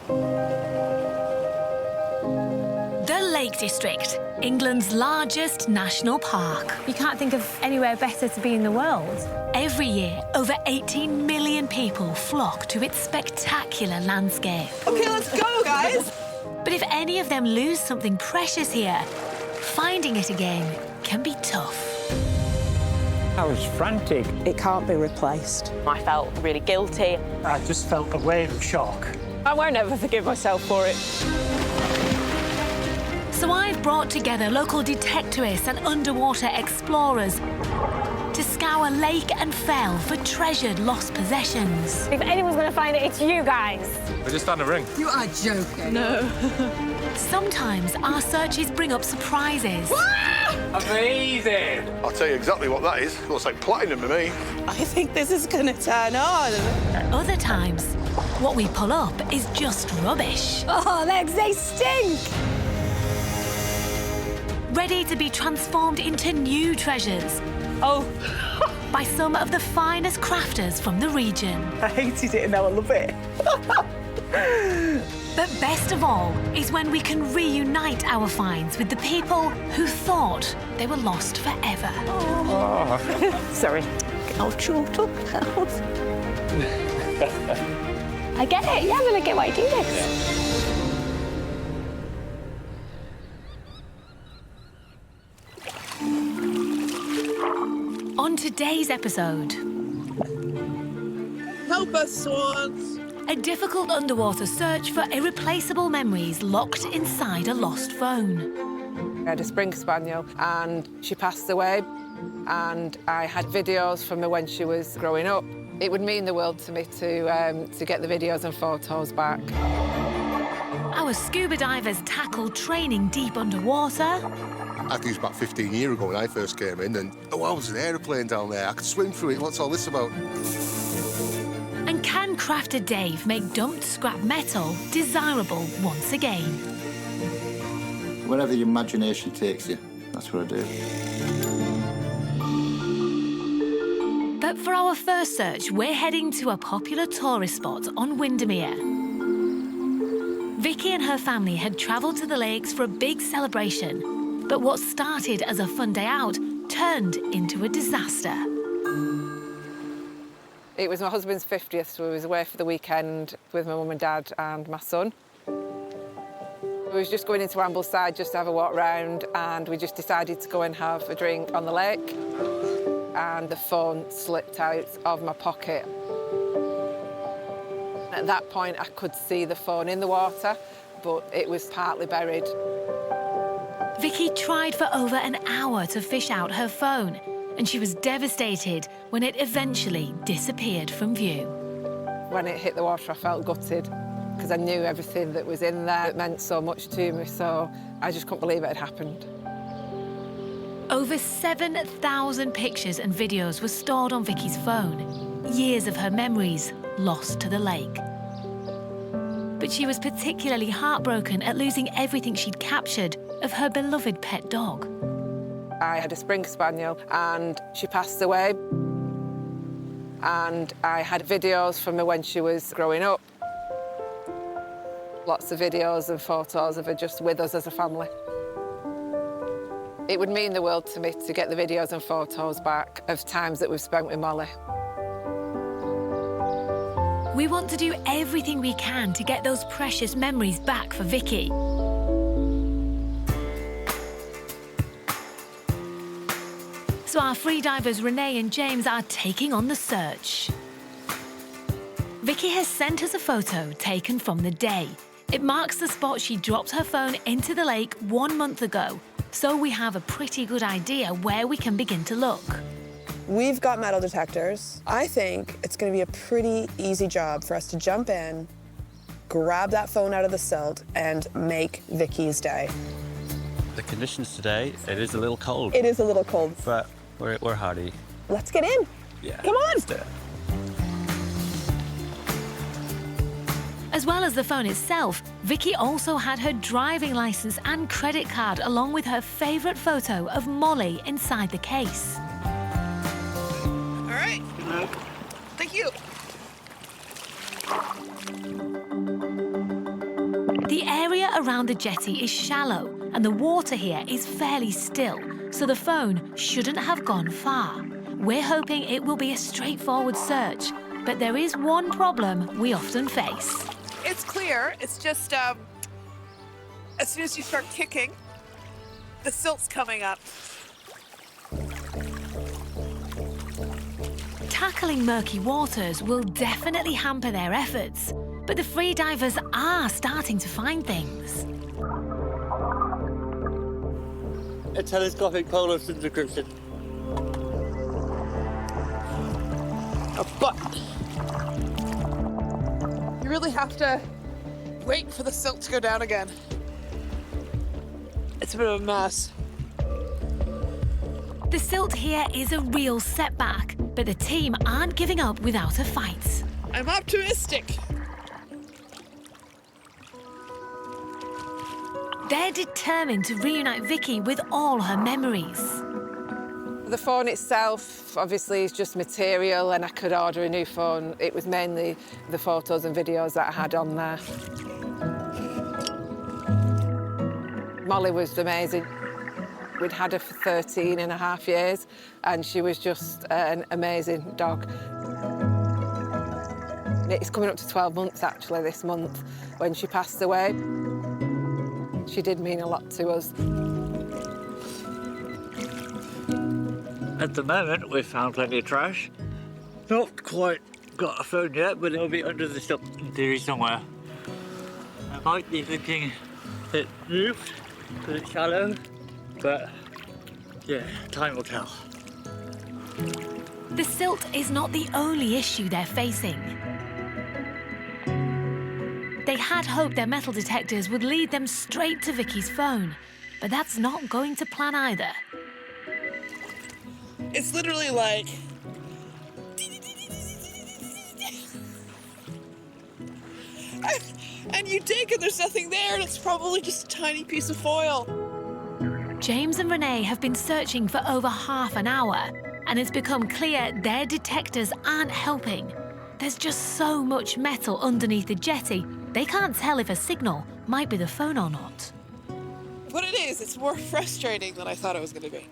The Lake District, England's largest national park. You can't think of anywhere better to be in the world. Every year, over 18 million people flock to its spectacular landscape. OK, let's go, guys. But if any of them lose something precious here, finding it again can be tough. I was frantic. It can't be replaced. I felt really guilty. I just felt a wave of shock. I won't ever forgive myself for it. So I've brought together local detectorists and underwater explorers to scour lake and fell for treasured lost possessions. If anyone's going to find it, it's you guys. We just found a ring. You are joking. No. Sometimes our searches bring up surprises. Amazing! I'll tell you exactly what that is. It looks like platinum to me. I think this is going to turn on. Other times, what we pull up is just rubbish. Oh, legs, they stink! Ready to be transformed into new treasures. Oh. By some of the finest crafters from the region. I hated it and now I love it. But best of all is when we can reunite our finds with the people who thought they were lost forever. Sorry. I'll chort up. I get it. Yeah, I get why you do this. On today's episode... Help us, swans. A difficult underwater search for irreplaceable memories locked inside a lost phone. I had a Springer Spaniel and she passed away, and I had videos from her when she was growing up. It would mean the world to me to get the videos and photos back. Our scuba divers tackle training deep underwater. I think it was about 15 years ago when I first came in, and oh, I was an aeroplane down there. I could swim through it. What's all this about? And can Crafter Dave make dumped scrap metal desirable once again? Wherever your imagination takes you, that's what I do. But for our first search, we're heading to a popular tourist spot on Windermere. Vicki and her family had travelled to the lakes for a big celebration, but what started as a fun day out turned into a disaster. It was my husband's 50th, so we was away for the weekend with my mum and dad and my son. We was just going into Ambleside just to have a walk round, and we just decided to go and have a drink on the lake. And the phone slipped out of my pocket. At that point, I could see the phone in the water, but it was partly buried. Vicki tried for over an hour to fish out her phone, and she was devastated when it eventually disappeared from view. When it hit the water, I felt gutted, because I knew everything that was in there. It meant so much to me, so I just couldn't believe it had happened. Over 7,000 pictures and videos were stored on Vicki's phone. Years of her memories lost to the lake. But she was particularly heartbroken at losing everything she'd captured of her beloved pet dog. I had a Springer Spaniel and she passed away. And I had videos from her when she was growing up. Lots of videos and photos of her just with us as a family. It would mean the world to me to get the videos and photos back of times that we've spent with Molly. We want to do everything we can to get those precious memories back for Vicki. So our freedivers Renee and James are taking on the search. Vicki has sent us a photo taken from the day. It marks the spot she dropped her phone into the lake 1 month ago, so we have a pretty good idea where we can begin to look. We've got metal detectors. I think it's going to be a pretty easy job for us to jump in, grab that phone out of the silt, and make Vicki's day. The conditions today, it is a little cold. It is a little cold. But we're hardy. Let's get in. Yeah. Come on. Let's do it. As well as the phone itself, Vicki also had her driving license and credit card, along with her favourite photo of Molly inside the case. All right. Good luck. Thank you. around the jetty is shallow and the water here is fairly still, so the phone shouldn't have gone far. We're hoping it will be a straightforward search, but there is one problem we often face. It's clear. It's just as soon as you start kicking, the silt's coming up. Tackling murky waters will definitely hamper their efforts, but the freedivers are starting to find things. A telescopic polar subscription. A butt. You really have to wait for the silt to go down again. It's a bit of a mess. The silt here is a real setback, but the team aren't giving up without a fight. I'm optimistic. They're determined to reunite Vicki with all her memories. The phone itself, obviously, is just material, and I could order a new phone. It was mainly the photos and videos that I had on there. Molly was amazing. We'd had her for 13 and a half years, and she was just an amazing dog. It's coming up to 12 months, actually, this month, when she passed away. She did mean a lot to us. At the moment, we've found plenty of trash. Not quite got a phone yet, but it'll be under the stuff in theory somewhere. I might be thinking it moved, because it's shallow, but yeah, time will tell. The silt is not the only issue they're facing. They had hoped their metal detectors would lead them straight to Vicki's phone, but that's not going to plan either. It's literally like... and you dig and there's nothing there, and it's probably just a tiny piece of foil. James and Renee have been searching for over half an hour, and it's become clear their detectors aren't helping. There's just so much metal underneath the jetty, they can't tell if a signal might be the phone or not. But it is, it's more frustrating than I thought it was going to be.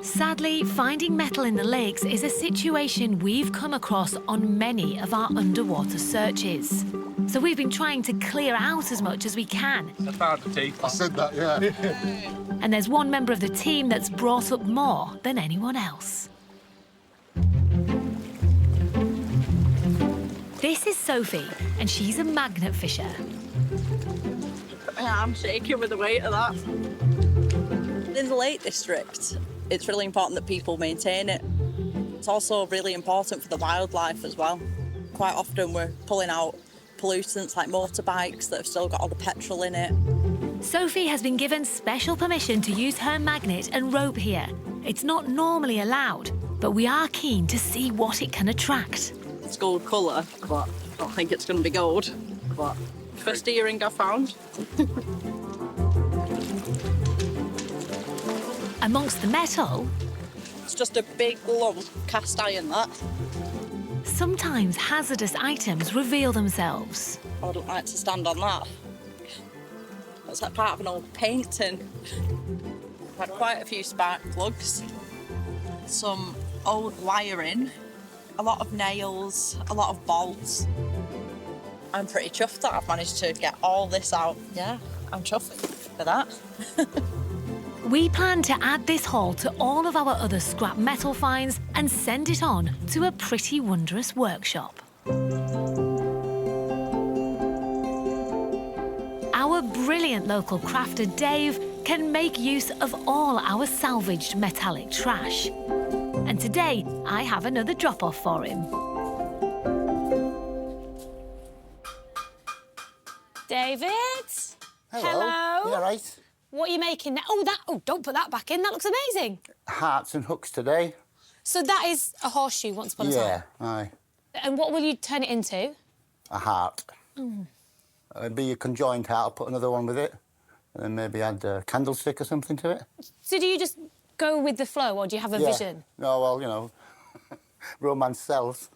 Sadly, finding metal in the lakes is a situation we've come across on many of our underwater searches. So we've been trying to clear out as much as we can. I found the teapot. I said that, yeah. And there's one member of the team that's brought up more than anyone else. This is Sophie, and she's a magnet fisher. Yeah, I'm shaking with the weight of that. In the Lake District, it's really important that people maintain it. It's also really important for the wildlife as well. Quite often we're pulling out pollutants like motorbikes that have still got all the petrol in it. Sophie has been given special permission to use her magnet and rope here. It's not normally allowed, but we are keen to see what it can attract. It's gold colour, but I don't think it's going to be gold. But first earring I found. Amongst the metal, it's just a big lump cast iron, that. Sometimes hazardous items reveal themselves. I don't like to stand on that. That's like part of an old painting. I've had quite a few spark plugs, some old wiring, a lot of nails, a lot of bolts. I'm pretty chuffed that I've managed to get all this out. Yeah, I'm chuffed for that. We plan to add this haul to all of our other scrap metal finds and send it on to a pretty wondrous workshop. Our brilliant local crafter, Dave, can make use of all our salvaged metallic trash. And today, I have another drop-off for him. David? Hello. You all right? What are you making now? Oh, don't put that back in. That looks amazing. Hearts and hooks today. So that is a horseshoe once upon a time? Yeah, aye. And what will you turn it into? A heart. It'd be a conjoined heart. I'll put another one with it. And then maybe add a candlestick or something to it. So do you just go with the flow, or do you have a vision? No, well, you know, romance sells.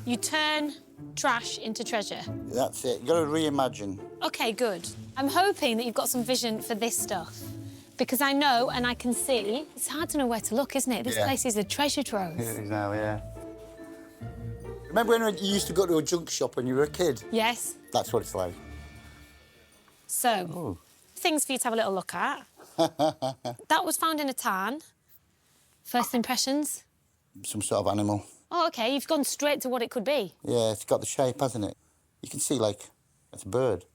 You turn trash into treasure. That's it. You've got to reimagine. OK, good. I'm hoping that you've got some vision for this stuff. Because I know and I can see... It's hard to know where to look, isn't it? This place is a treasure trove. It is now, yeah. Remember when you used to go to a junk shop when you were a kid? Yes. That's what it's like. So, things for you to have a little look at. That was found in a tarn. First impressions? Some sort of animal. Oh, OK, you've gone straight to what it could be. Yeah, it's got the shape, hasn't it? You can see, like, it's a bird.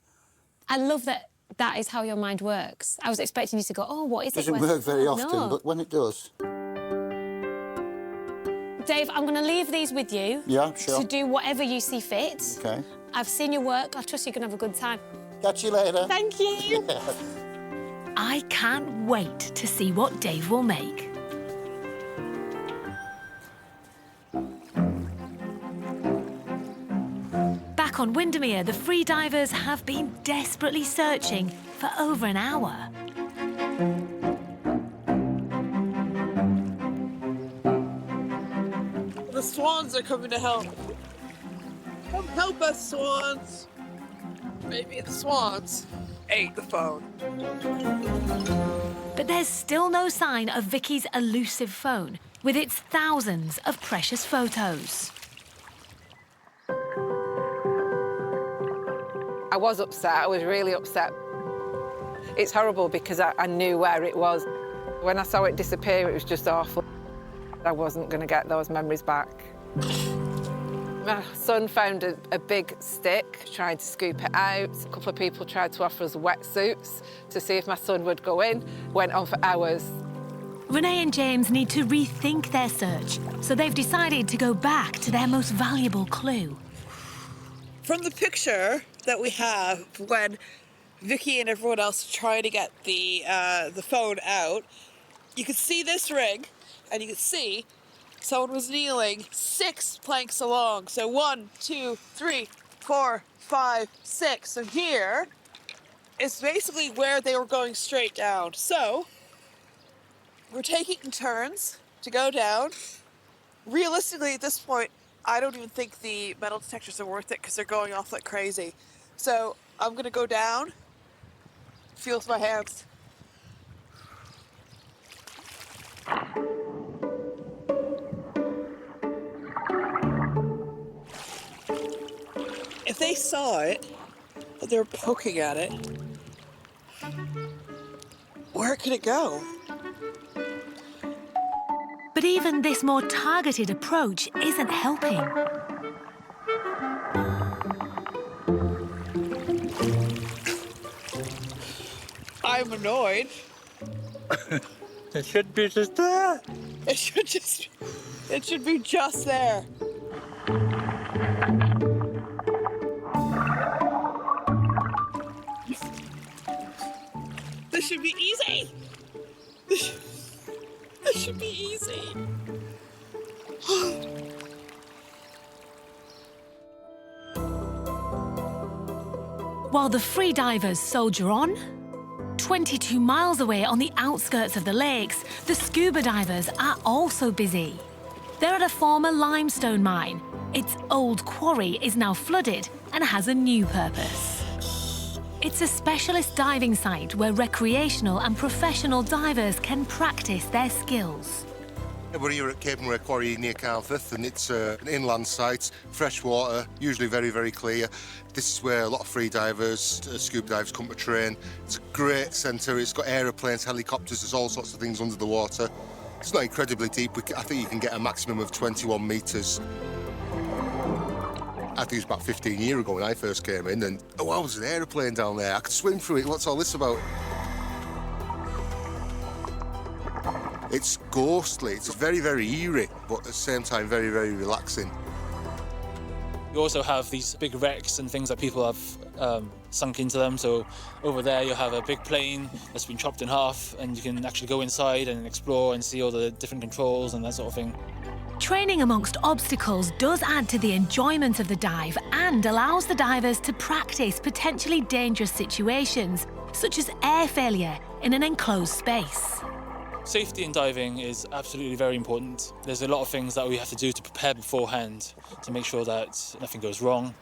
I love that that is how your mind works. I was expecting you to go, oh, what is it? It doesn't work very often, no. but when it does... Dave, I'm going to leave these with you. Yeah, sure. To do whatever you see fit. OK. I've seen your work. I trust you're going to have a good time. Catch you later. Thank you. Yeah. I can't wait to see what Dave will make. Back on Windermere, the free divers have been desperately searching for over an hour. The swans are coming to help. Come help us, swans. Maybe the swans ate the phone. But there's still no sign of Vicky's elusive phone, with its thousands of precious photos. I was upset. I was really upset. It's horrible because I knew where it was. When I saw it disappear, it was just awful. I wasn't going to get those memories back. My son found a big stick, tried to scoop it out. A couple of people tried to offer us wetsuits to see if my son would go in. Went on for hours. Renee and James need to rethink their search, so they've decided to go back to their most valuable clue. From the picture that we have when Vicki and everyone else try to get the phone out, you can see this ring, and you can see someone was kneeling 6 planks along. So 1, 2, 3, 4, 5, 6. So here is basically where they were going straight down. So we're taking in turns to go down. Realistically, at this point, I don't even think the metal detectors are worth it because they're going off like crazy. So I'm gonna go down, feel with my hands. If they saw it, and they were poking at it, where could it go? But even this more targeted approach isn't helping. I'm annoyed. It should be just there. It should be just there. This should be easy. This should be easy. While the free divers soldier on, 22 miles away on the outskirts of the lakes, the scuba divers are also busy. They're at a former limestone mine. Its old quarry is now flooded and has a new purpose. It's a specialist diving site where recreational and professional divers can practice their skills. We're here at Cape Murray Quarry near Carnforth, and it's an inland site, fresh water, usually very, very clear. This is where a lot of free divers, scuba divers come to train. It's a great centre. It's got aeroplanes, helicopters, there's all sorts of things under the water. It's not incredibly deep. I think you can get a maximum of 21 metres. I think it was about 15 years ago when I first came in, and oh, I was an aeroplane down there. I could swim through it. What's all this about? It's ghostly. It's very, very eerie, but at the same time, very, very relaxing. You also have these big wrecks and things that people have sunk into them. So over there you have a big plane that's been chopped in half, and you can actually go inside and explore and see all the different controls and that sort of thing. Training amongst obstacles does add to the enjoyment of the dive and allows the divers to practice potentially dangerous situations, such as air failure in an enclosed space. Safety in diving is absolutely very important. There's a lot of things that we have to do to prepare beforehand to make sure that nothing goes wrong.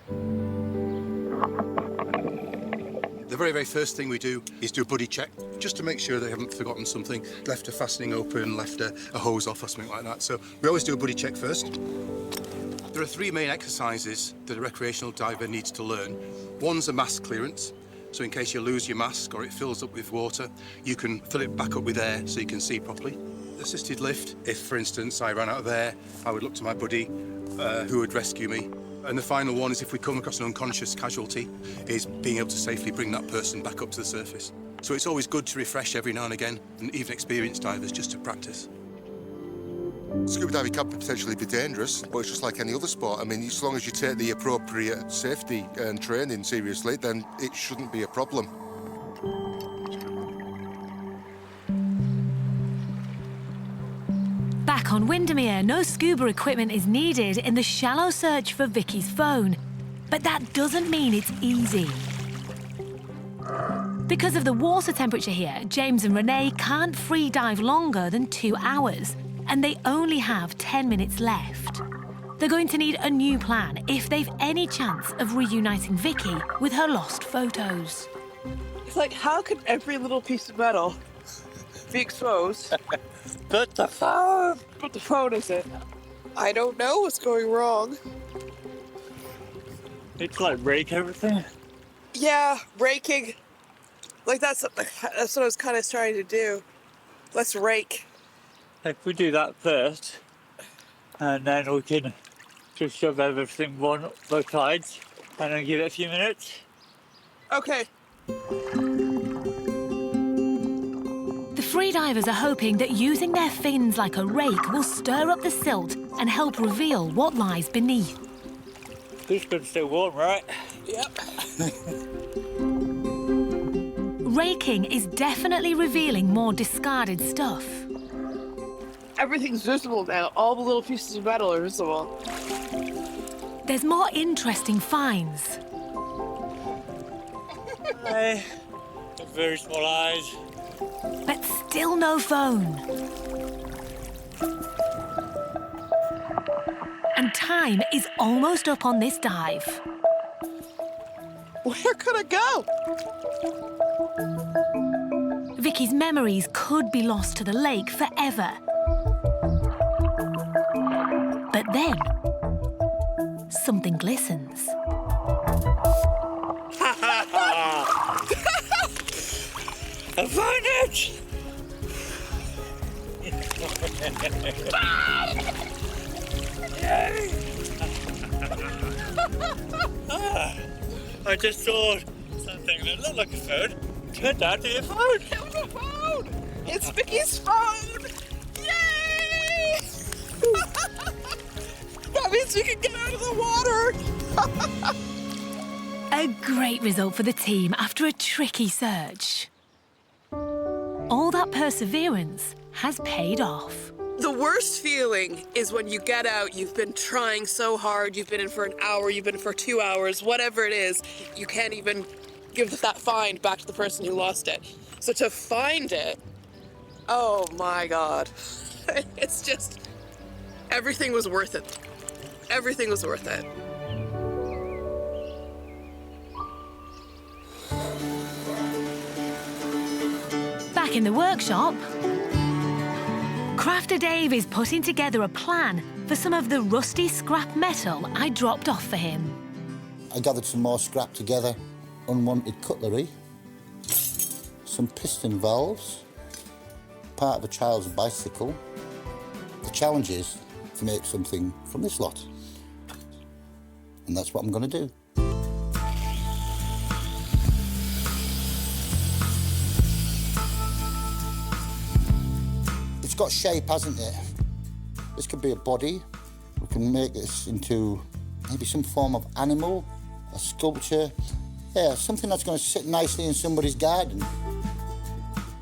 The very, very first thing we do is do a buddy check, just to make sure they haven't forgotten something, left a fastening open, left a hose off or something like that. So we always do a buddy check first. There are 3 main exercises that a recreational diver needs to learn. One's a mask clearance. So in case you lose your mask or it fills up with water, you can fill it back up with air so you can see properly. Assisted lift, if, for instance, I ran out of air, I would look to my buddy who would rescue me. And the final one is if we come across an unconscious casualty, is being able to safely bring that person back up to the surface. So it's always good to refresh every now and again, and even experienced divers, just to practice. Scuba diving can potentially be dangerous, but it's just like any other sport. I mean, as long as you take the appropriate safety and training seriously, then it shouldn't be a problem. Back on Windermere, no scuba equipment is needed in the shallow search for Vicky's phone. But that doesn't mean it's easy. Because of the water temperature here, James and Renee can't free dive longer than 2 hours, and they only have 10 minutes left. They're going to need a new plan if they've any chance of reuniting Vicky with her lost photos. It's like, how can every little piece of metal be exposed? But the phone! But the phone isn't. I don't know what's going wrong. It's like rake everything. Yeah, raking. Like, that's what I was kind of starting to do. Let's rake. If we do that first, and then we can just shove everything both sides, and then give it a few minutes. Okay. The freedivers are hoping that using their fins like a rake will stir up the silt and help reveal what lies beneath. This one's still warm, right? Yep. Raking is definitely revealing more discarded stuff. Everything's visible now. All the little pieces of metal are visible. There's more interesting finds. Hey, very small eyes. But still no phone. And time is almost up on this dive. Where could it go? Vicky's memories could be lost to the lake forever. But then, something glistens. I found it! I just saw something that looked like a phone. Turned out to be a phone. It was a phone! It's Vicky's phone! Yay! That means we can get out of the water! A great result for the team after a tricky search. All that perseverance has paid off. The worst feeling is when you get out, you've been trying so hard, you've been in for an hour, you've been in for 2 hours, whatever it is, you can't even give that find back to the person who lost it. So to find it, oh my God. It's just, everything was worth it. Everything was worth it. Back in the workshop, Crafter Dave is putting together a plan for some of the rusty scrap metal I dropped off for him. I gathered some more scrap together, unwanted cutlery, some piston valves, part of a child's bicycle. The challenge is to make something from this lot. And that's what I'm going to do. It's got shape, hasn't it? This could be a body. We can make this into maybe some form of animal, a sculpture. Yeah, something that's going to sit nicely in somebody's garden.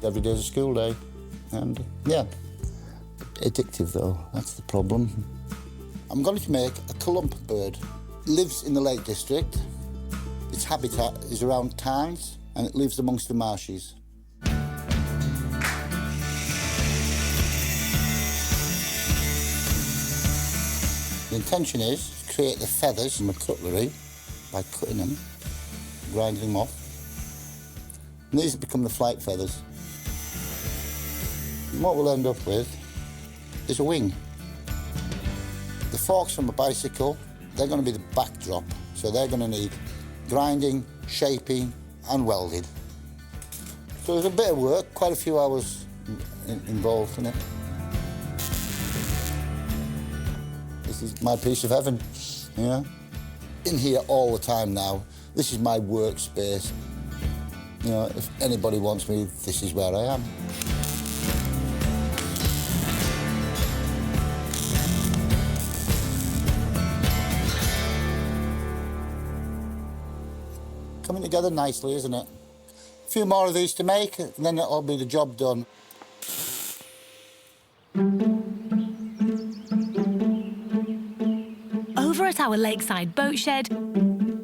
Every day's a school day. And, yeah, addictive, though. That's the problem. I'm going to make a clump bird. It lives in the Lake District. Its habitat is around towns, and it lives amongst the marshes. The intention is to create the feathers from the cutlery by cutting them, grinding them off. And these become the flight feathers. And what we'll end up with is a wing. The forks from a bicycle, they're going to be the backdrop, so they're going to need grinding, shaping and welding. So there's a bit of work, quite a few hours involved in it. This is my piece of heaven, yeah? In here all the time now. This is my workspace. You know, if anybody wants me, this is where I am. Coming together nicely, isn't it? A few more of these to make, and then it'll be the job done. Over at our lakeside boat shed,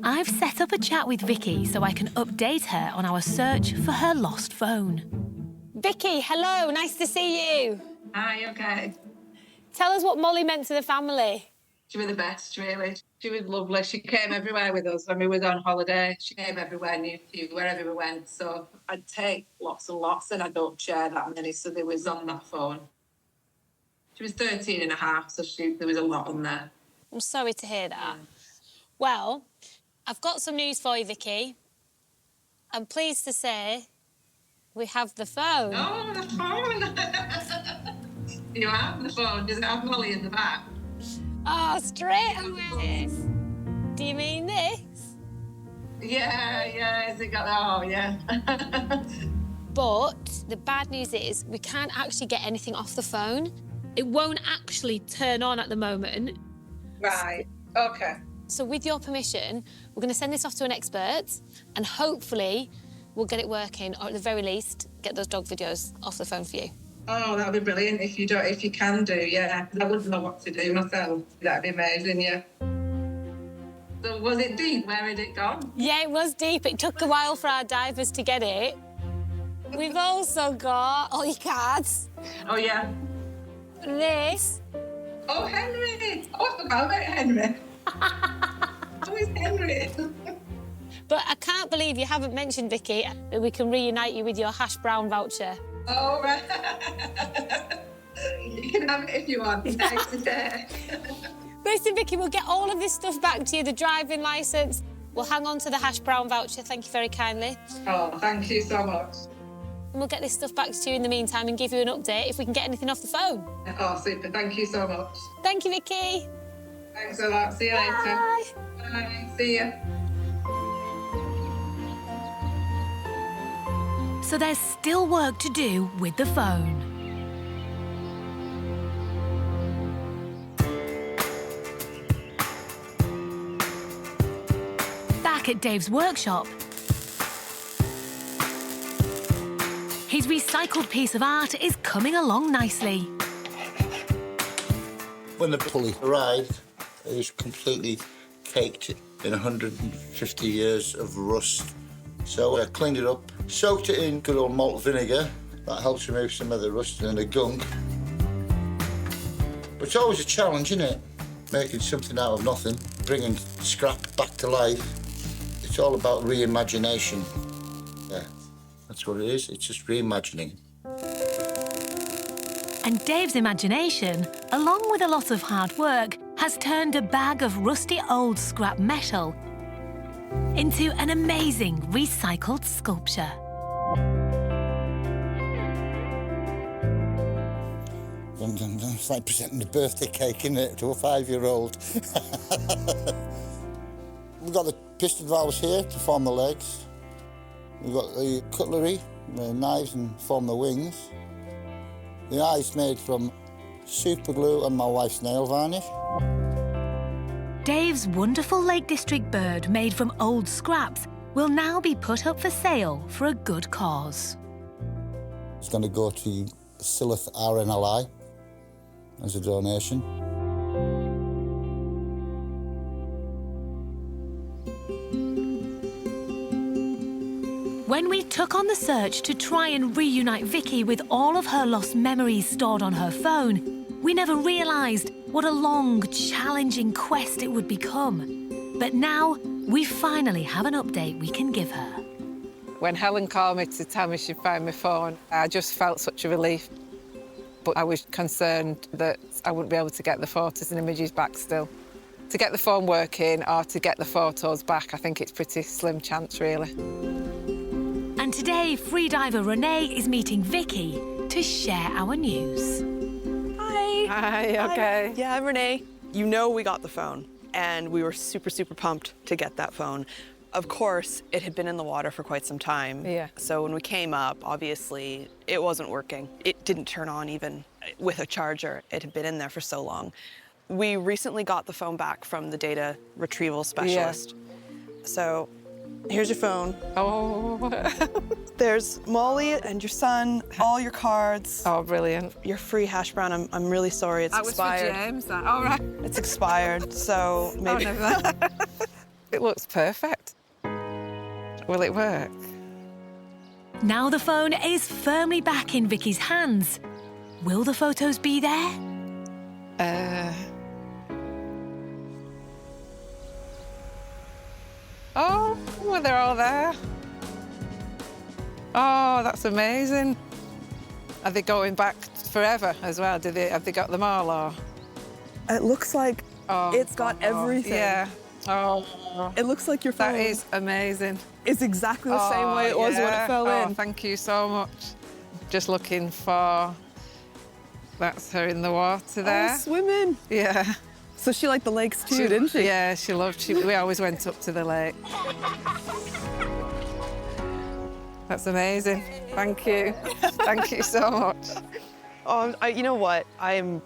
I've set up a chat with Vicki so I can update her on our search for her lost phone. Vicki, hello, nice to see you. Hi, okay. Tell us what Molly meant to the family. She was the best, really. She was lovely. She came everywhere with us when we was on holiday. She came everywhere, knew wherever we went. So I'd take lots and lots, and I don't share that many, so there was on that phone. She was 13 and a half, so there was a lot on there. I'm sorry to hear that. Well, I've got some news for you, Vicki. I'm pleased to say we have the phone. Oh, the phone! You have the phone. Does it have Molly in the back? Oh, straight away. Do you mean this? Yeah, has it got that? Oh, yeah. But the bad news is we can't actually get anything off the phone. It won't actually turn on at the moment. Right, OK. So with your permission, we're going to send this off to an expert and hopefully we'll get it working, or at the very least, get those dog videos off the phone for you. Oh, that'd be brilliant if you can do, yeah. I wouldn't know what to do myself. That'd be amazing, yeah. So was it deep? Where had it gone? Yeah, it was deep. It took a while for our divers to get it. We've also got all your cards. Oh, yeah. This. Oh, Henry. Oh, I forgot about Henry. Oh, it's Henry. But I can't believe you haven't mentioned, Vicki, that we can reunite you with your hash brown voucher. Oh, right. You can have it if you want. Next day. Listen, Vicki, we'll get all of this stuff back to you, the driving licence. We'll hang on to the hash brown voucher. Thank you very kindly. Oh, thank you so much. And we'll get this stuff back to you in the meantime and give you an update if we can get anything off the phone. Oh, super. Thank you so much. Thank you, Vicki. Thanks a lot. See you later. Bye. Bye. See you. So there's still work to do with the phone. Back at Dave's workshop, his recycled piece of art is coming along nicely. When the pulley arrived, it was completely caked in 150 years of rust. So I cleaned it up, soaked it in good old malt vinegar. That helps remove some of the rust and the gunk. But it's always a challenge, isn't it? Making something out of nothing, bringing scrap back to life. It's all about reimagination. Yeah, that's what it is. It's just reimagining. And Dave's imagination, along with a lot of hard work, has turned a bag of rusty old scrap metal into an amazing recycled sculpture. It's like presenting a birthday cake, isn't it, to a 5-year-old? We've got the piston valves here to form the legs. We've got the cutlery, the knives, and form the wings. The eye's made from super glue and my wife's nail varnish. Dave's wonderful Lake District bird made from old scraps will now be put up for sale for a good cause. It's going to go to Silith RNLI as a donation. When we took on the search to try and reunite Vicki with all of her lost memories stored on her phone, We never realised what a long, challenging quest it would become. But now, we finally have an update we can give her. When Helen called me to tell me she'd found my phone, I just felt such a relief. But I was concerned that I wouldn't be able to get the photos and images back still. To get the phone working or to get the photos back, I think it's pretty slim chance, really. And today, freediver Renee is meeting Vicki to share our news. Hi. Hi, okay. Yeah, I'm Renee. You know we got the phone, and we were super, super pumped to get that phone. Of course, it had been in the water for quite some time. Yeah. So when we came up, obviously, it wasn't working. It didn't turn on even with a charger. It had been in there for so long. We recently got the phone back from the data retrieval specialist. Yeah. So here's your phone. Oh. There's Molly and your son, all your cards. Oh, brilliant. Your free hash brown. I'm really sorry, it's expired. That was for James, that. All right. It's expired, so maybe. Oh, never. It looks perfect. Will it work? Now the phone is firmly back in Vicki's hands. Will the photos be there? Oh, well, they're all there. Oh, that's amazing. Are they going back forever as well? Have they got them all, or? It looks like it's got everything. Yeah. Oh. It looks like your phone. That is amazing. It's exactly the same way it was when it fell in. Thank you so much. Just looking for... That's her in the water there. Oh, swimming. Yeah. So she liked the lakes too, didn't she? Yeah, she loved. We always went up to the lake. That's amazing. Thank you. Thank you so much. Oh, you know what? I am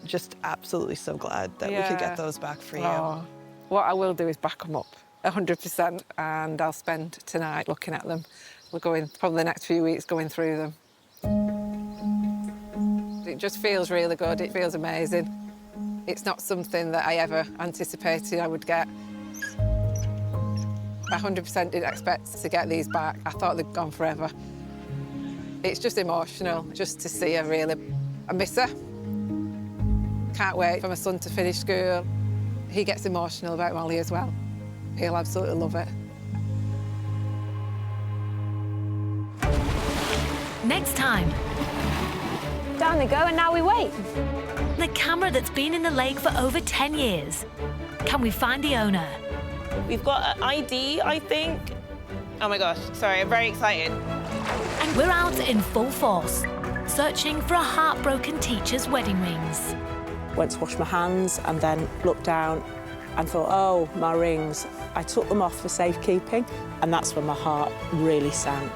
just absolutely so glad that we could get those back for you. Oh. What I will do is back them up 100%, and I'll spend tonight looking at them. We're going, probably the next few weeks, going through them. It just feels really good. It feels amazing. It's not something that I ever anticipated I would get. I 100% didn't expect to get these back. I thought they'd gone forever. It's just emotional, just to see her, really. I miss her. Can't wait for my son to finish school. He gets emotional about Molly as well. He'll absolutely love it. Next time. Down they go, and now we wait. The camera that's been in the lake for over 10 years. Can we find the owner? We've got an ID, I think. Oh my gosh, sorry, I'm very excited. And we're out in full force, searching for a heartbroken teacher's wedding rings. Went to wash my hands and then looked down and thought, oh, my rings. I took them off for safekeeping, and that's when my heart really sank.